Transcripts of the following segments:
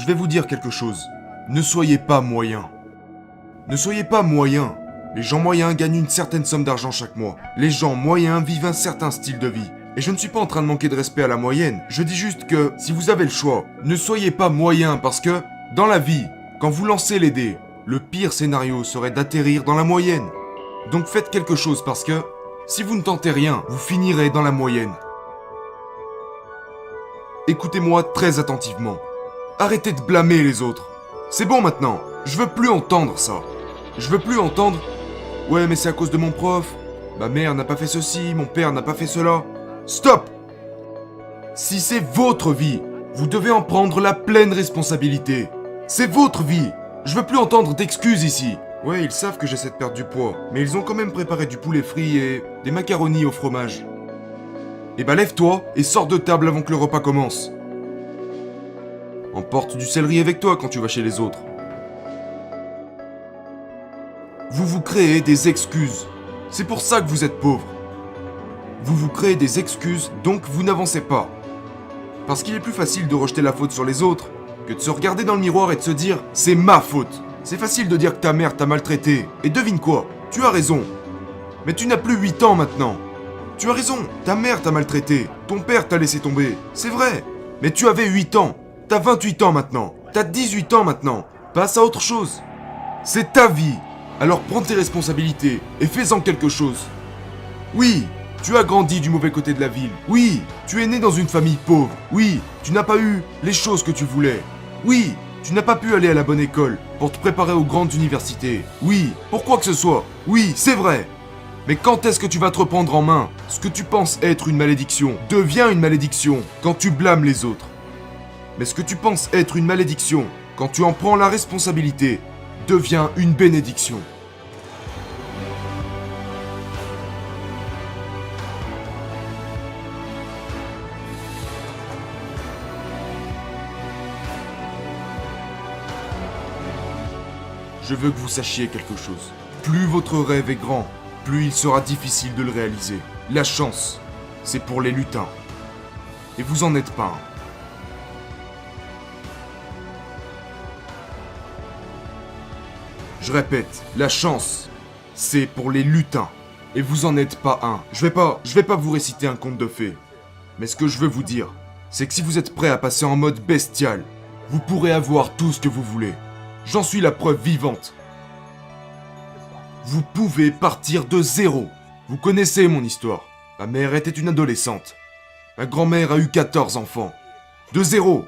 je vais vous dire quelque chose. Ne soyez pas moyen. Ne soyez pas moyen. Les gens moyens gagnent une certaine somme d'argent chaque mois. Les gens moyens vivent un certain style de vie. Et je ne suis pas en train de manquer de respect à la moyenne. Je dis juste que, si vous avez le choix, ne soyez pas moyen parce que, dans la vie, quand vous lancez les dés, le pire scénario serait d'atterrir dans la moyenne. Donc faites quelque chose parce que, si vous ne tentez rien, vous finirez dans la moyenne. Écoutez-moi très attentivement. Arrêtez de blâmer les autres. C'est bon maintenant, je veux plus entendre ça. Je veux plus entendre « Ouais, mais c'est à cause de mon prof. Ma mère n'a pas fait ceci, mon père n'a pas fait cela. » Stop! Si c'est votre vie, vous devez en prendre la pleine responsabilité. C'est votre vie. Je veux plus entendre d'excuses ici. Ouais, ils savent que j'essaie de perdre du poids, mais ils ont quand même préparé du poulet frit et des macaronis au fromage. Eh bah lève-toi et sors de table avant que le repas commence. Emporte du céleri avec toi quand tu vas chez les autres. Vous vous créez des excuses. C'est pour ça que vous êtes pauvre. Vous vous créez des excuses, donc vous n'avancez pas. Parce qu'il est plus facile de rejeter la faute sur les autres que de se regarder dans le miroir et de se dire « c'est ma faute ». C'est facile de dire que ta mère t'a maltraité. Et devine quoi? Tu as raison. Mais tu n'as plus 8 ans maintenant. Tu as raison, ta mère t'a maltraité. Ton père t'a laissé tomber. C'est vrai. Mais tu avais 8 ans. T'as 28 ans maintenant. T'as 18 ans maintenant. Passe à autre chose. C'est ta vie. Alors prends tes responsabilités et fais-en quelque chose. Oui, tu as grandi du mauvais côté de la ville. Oui, tu es né dans une famille pauvre. Oui, tu n'as pas eu les choses que tu voulais. Oui, tu n'as pas pu aller à la bonne école pour te préparer aux grandes universités. Oui, pour quoi que ce soit. Oui, c'est vrai. Mais quand est-ce que tu vas te reprendre en main? Ce que tu penses être une malédiction devient une malédiction quand tu blâmes les autres. Mais ce que tu penses être une malédiction quand tu en prends la responsabilité devient une bénédiction. Je veux que vous sachiez quelque chose. Plus votre rêve est grand, plus il sera difficile de le réaliser. La chance, c'est pour les lutins. Et vous en êtes pas un. Je répète, la chance, c'est pour les lutins. Et vous en êtes pas un. Je vais pas vous réciter un conte de fées. Mais ce que je veux vous dire, c'est que si vous êtes prêt à passer en mode bestial, vous pourrez avoir tout ce que vous voulez. J'en suis la preuve vivante. Vous pouvez partir de zéro. Vous connaissez mon histoire. Ma mère était une adolescente. Ma grand-mère a eu 14 enfants. De zéro.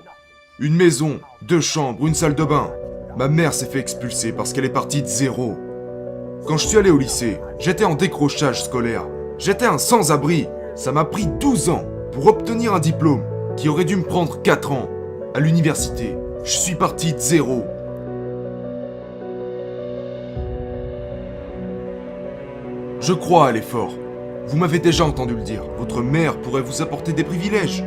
Une maison, 2 chambres, une salle de bain. Ma mère s'est fait expulser parce qu'elle est partie de zéro. Quand je suis allé au lycée, j'étais en décrochage scolaire. J'étais un sans-abri. Ça m'a pris 12 ans pour obtenir un diplôme qui aurait dû me prendre 4 ans. À l'université, je suis parti de zéro. Je crois à l'effort. Vous m'avez déjà entendu le dire. Votre mère pourrait vous apporter des privilèges.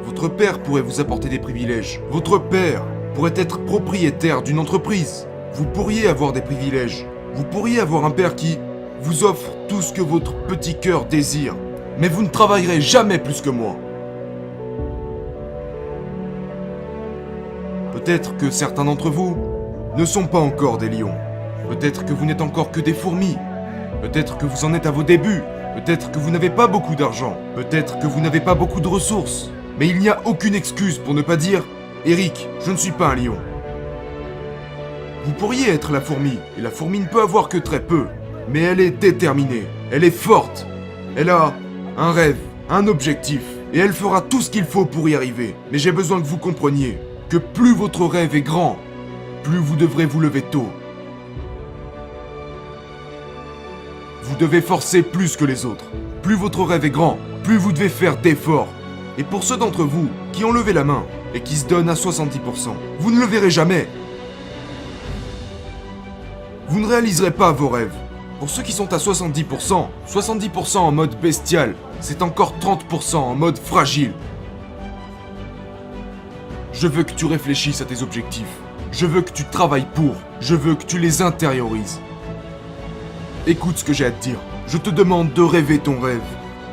Votre père pourrait vous apporter des privilèges. Votre père pourrait être propriétaire d'une entreprise. Vous pourriez avoir des privilèges. Vous pourriez avoir un père qui vous offre tout ce que votre petit cœur désire. Mais vous ne travaillerez jamais plus que moi. Peut-être que certains d'entre vous ne sont pas encore des lions. Peut-être que vous n'êtes encore que des fourmis. Peut-être que vous en êtes à vos débuts. Peut-être que vous n'avez pas beaucoup d'argent. Peut-être que vous n'avez pas beaucoup de ressources. Mais il n'y a aucune excuse pour ne pas dire « Eric, je ne suis pas un lion ». Vous pourriez être la fourmi, et la fourmi ne peut avoir que très peu. Mais elle est déterminée, elle est forte. Elle a un rêve, un objectif, et elle fera tout ce qu'il faut pour y arriver. Mais j'ai besoin que vous compreniez que plus votre rêve est grand, plus vous devrez vous lever tôt. Vous devez forcer plus que les autres. Plus votre rêve est grand, plus vous devez faire d'efforts. Et pour ceux d'entre vous qui ont levé la main et qui se donnent à 70%, vous ne le verrez jamais. Vous ne réaliserez pas vos rêves. Pour ceux qui sont à 70%, 70% en mode bestial, c'est encore 30% en mode fragile. Je veux que tu réfléchisses à tes objectifs. Je veux que tu travailles pour. Je veux que tu les intériorises. Écoute ce que j'ai à te dire. Je te demande de rêver ton rêve.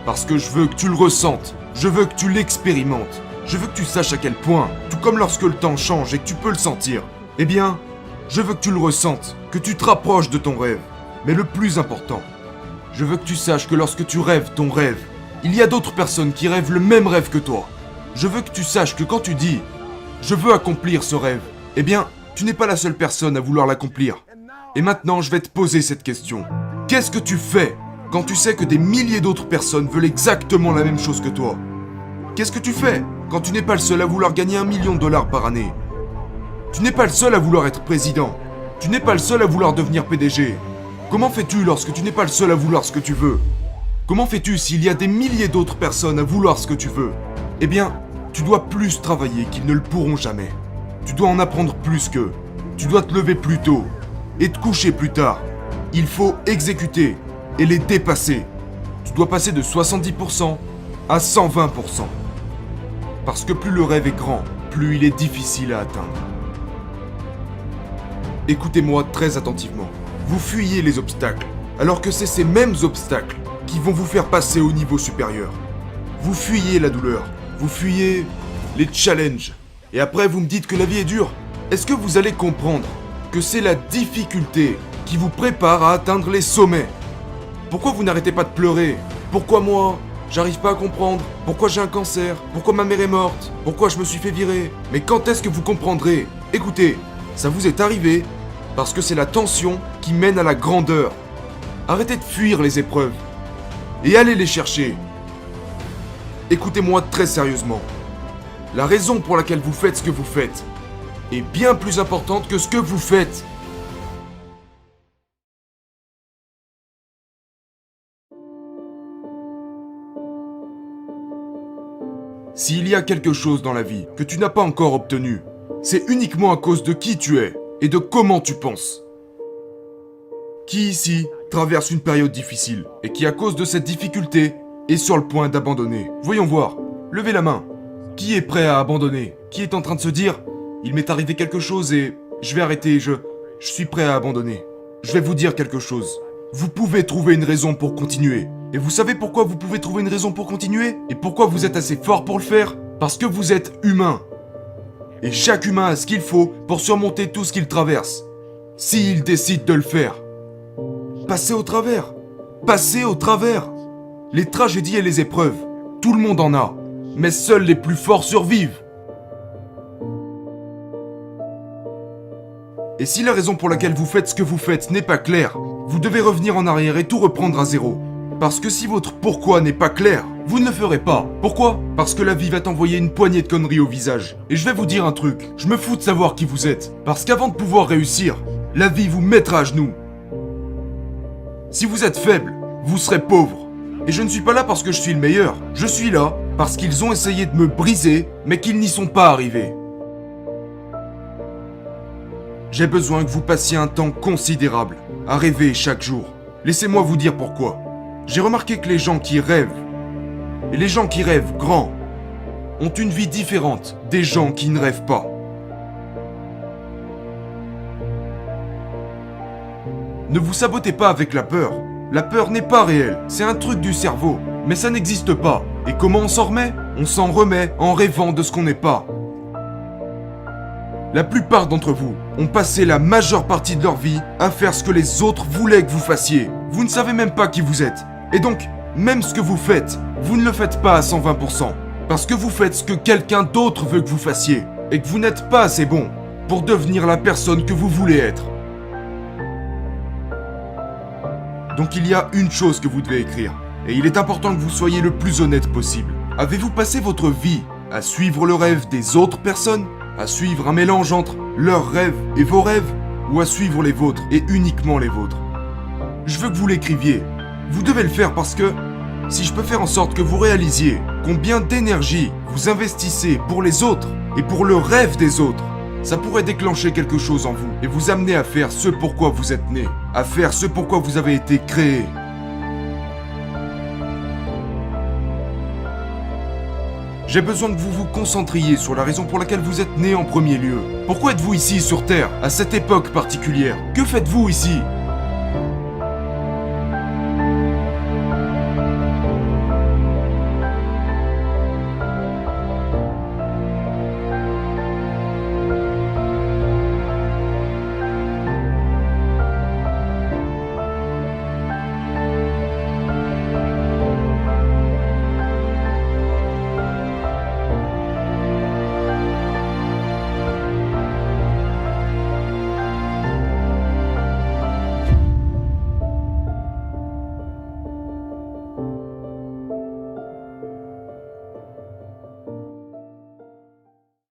Parce que je veux que tu le ressentes. Je veux que tu l'expérimentes. Je veux que tu saches à quel point, tout comme lorsque le temps change et que tu peux le sentir, eh bien, je veux que tu le ressentes, que tu te rapproches de ton rêve. Mais le plus important, je veux que tu saches que lorsque tu rêves ton rêve, il y a d'autres personnes qui rêvent le même rêve que toi. Je veux que tu saches que quand tu dis « je veux accomplir ce rêve », eh bien, tu n'es pas la seule personne à vouloir l'accomplir. Et maintenant, je vais te poser cette question. Qu'est-ce que tu fais quand tu sais que des milliers d'autres personnes veulent exactement la même chose que toi? Qu'est-ce que tu fais quand tu n'es pas le seul à vouloir gagner $1 million par année? Tu n'es pas le seul à vouloir être président. Tu n'es pas le seul à vouloir devenir PDG. Comment fais-tu lorsque tu n'es pas le seul à vouloir ce que tu veux? Comment fais-tu s'il y a des milliers d'autres personnes à vouloir ce que tu veux? Eh bien, tu dois plus travailler qu'ils ne le pourront jamais. Tu dois en apprendre plus qu'eux. Tu dois te lever plus tôt et te coucher plus tard. Il faut exécuter et les dépasser. Tu dois passer de 70% à 120%. Parce que plus le rêve est grand, plus il est difficile à atteindre. Écoutez-moi très attentivement. Vous fuyez les obstacles, alors que c'est ces mêmes obstacles qui vont vous faire passer au niveau supérieur. Vous fuyez la douleur, vous fuyez les challenges. Et après vous me dites que la vie est dure. Est-ce que vous allez comprendre que c'est la difficulté qui vous prépare à atteindre les sommets? Pourquoi vous n'arrêtez pas de pleurer? Pourquoi moi? J'arrive pas à comprendre. Pourquoi j'ai un cancer? Pourquoi ma mère est morte? Pourquoi je me suis fait virer? Mais quand est-ce que vous comprendrez? Écoutez, ça vous est arrivé parce que c'est la tension qui mène à la grandeur. Arrêtez de fuir les épreuves et allez les chercher. Écoutez-moi très sérieusement. La raison pour laquelle vous faites ce que vous faites est bien plus importante que ce que vous faites. S'il y a quelque chose dans la vie que tu n'as pas encore obtenu, c'est uniquement à cause de qui tu es et de comment tu penses. Qui ici traverse une période difficile et qui, à cause de cette difficulté, est sur le point d'abandonner? Voyons voir. Levez la main. Qui est prêt à abandonner? Qui est en train de se dire « Il m'est arrivé quelque chose et je vais arrêter, je suis prêt à abandonner ». Je vais vous dire quelque chose. Vous pouvez trouver une raison pour continuer. Et vous savez pourquoi vous pouvez trouver une raison pour continuer? Et pourquoi vous êtes assez fort pour le faire? Parce que vous êtes humain. Et chaque humain a ce qu'il faut pour surmonter tout ce qu'il traverse. S'il décide de le faire. Passez au travers. Passez au travers. Les tragédies et les épreuves, tout le monde en a. Mais seuls les plus forts survivent. Et si la raison pour laquelle vous faites ce que vous faites n'est pas claire, vous devez revenir en arrière et tout reprendre à zéro. Parce que si votre pourquoi n'est pas clair, vous ne le ferez pas. Pourquoi? Parce que la vie va t'envoyer une poignée de conneries au visage. Et je vais vous dire un truc, je me fous de savoir qui vous êtes. Parce qu'avant de pouvoir réussir, la vie vous mettra à genoux. Si vous êtes faible, vous serez pauvre. Et je ne suis pas là parce que je suis le meilleur. Je suis là parce qu'ils ont essayé de me briser, mais qu'ils n'y sont pas arrivés. J'ai besoin que vous passiez un temps considérable à rêver chaque jour. Laissez-moi vous dire pourquoi. J'ai remarqué que les gens qui rêvent, et les gens qui rêvent grand, ont une vie différente des gens qui ne rêvent pas. Ne vous sabotez pas avec la peur. La peur n'est pas réelle, c'est un truc du cerveau. Mais ça n'existe pas. Et comment on s'en remet? On s'en remet en rêvant de ce qu'on n'est pas. La plupart d'entre vous ont passé la majeure partie de leur vie à faire ce que les autres voulaient que vous fassiez. Vous ne savez même pas qui vous êtes. Et donc, même ce que vous faites, vous ne le faites pas à 120%. Parce que vous faites ce que quelqu'un d'autre veut que vous fassiez. Et que vous n'êtes pas assez bon pour devenir la personne que vous voulez être. Donc il y a une chose que vous devez écrire. Et il est important que vous soyez le plus honnête possible. Avez-vous passé votre vie à suivre le rêve des autres personnes? À suivre un mélange entre leurs rêves et vos rêves? Ou à suivre les vôtres et uniquement les vôtres? Je veux que vous l'écriviez. Vous devez le faire parce que si je peux faire en sorte que vous réalisiez combien d'énergie vous investissez pour les autres et pour le rêve des autres, ça pourrait déclencher quelque chose en vous et vous amener à faire ce pourquoi vous êtes né, à faire ce pourquoi vous avez été créé. J'ai besoin que vous vous concentriez sur la raison pour laquelle vous êtes né en premier lieu. Pourquoi êtes-vous ici sur Terre, à cette époque particulière? Que faites-vous ici?